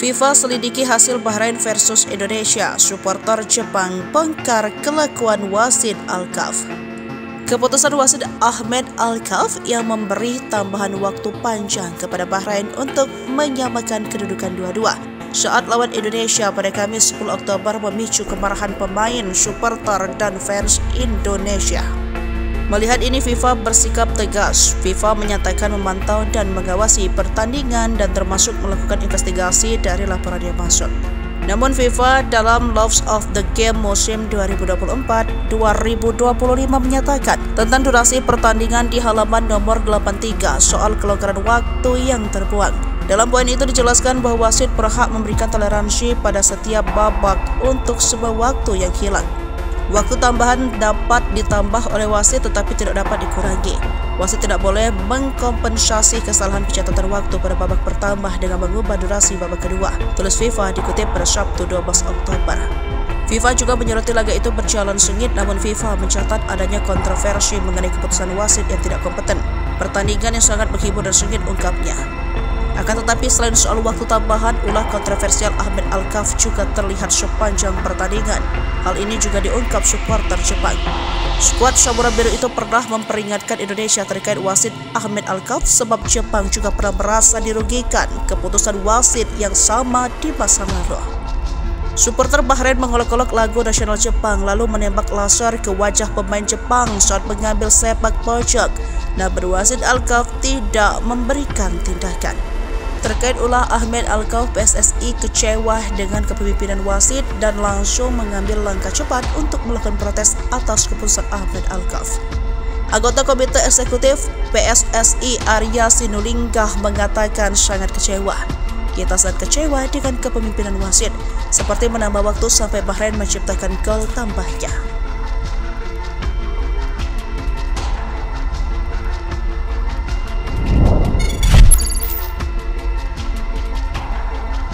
FIFA selidiki hasil Bahrain versus Indonesia. Supporter Jepang bongkar kelakuan wasit Alkaf. Keputusan wasit Ahmed Alkaf yang memberi tambahan waktu panjang kepada Bahrain untuk menyamakan kedudukan dua-dua saat lawan Indonesia pada Kamis 10 Oktober memicu kemarahan pemain, supporter, dan fans Indonesia. Melihat ini, FIFA bersikap tegas. FIFA menyatakan memantau dan mengawasi pertandingan dan termasuk melakukan investigasi dari laporan yang masuk. Namun FIFA dalam Laws of the Game musim 2024-2025 menyatakan tentang durasi pertandingan di halaman nomor 83 soal kelonggaran waktu yang terbuang. Dalam poin itu dijelaskan bahwa wasit berhak memberikan toleransi pada setiap babak untuk sebuah waktu yang hilang. Waktu tambahan dapat ditambah oleh wasit tetapi tidak dapat dikurangi. Wasit tidak boleh mengkompensasi kesalahan pencatatan waktu pada babak pertama dengan mengubah durasi babak kedua, tulis FIFA dikutip pada Sabtu 12 Oktober. FIFA juga menyoroti laga itu berjalan sengit, namun FIFA mencatat adanya kontroversi mengenai keputusan wasit yang tidak kompeten. Pertandingan yang sangat menghibur dan sengit, ungkapnya. Akan tetapi selain soal waktu tambahan, ulah kontroversial Ahmed Alkaf juga terlihat sepanjang pertandingan. Hal ini juga diungkap supporter Jepang. Skuad Samurai Biru itu pernah memperingatkan Indonesia terkait wasit Ahmed Alkaf sebab Jepang juga pernah merasa dirugikan keputusan wasit yang sama di masa lalu. Supporter Bahrain mengolok-olok lagu nasional Jepang lalu menembak laser ke wajah pemain Jepang saat mengambil sepak pojok. Namun wasit Alkaf tidak memberikan tindakan. Terkait ulah Ahmed Alkaf, PSSI kecewa dengan kepemimpinan wasit dan langsung mengambil langkah cepat untuk melakukan protes atas keputusan Ahmed Alkaf. Anggota Komite Eksekutif PSSI Arya Sinulinga mengatakan sangat kecewa. Kita sangat kecewa dengan kepemimpinan wasit, seperti menambah waktu sampai Bahrain menciptakan gol tambahnya.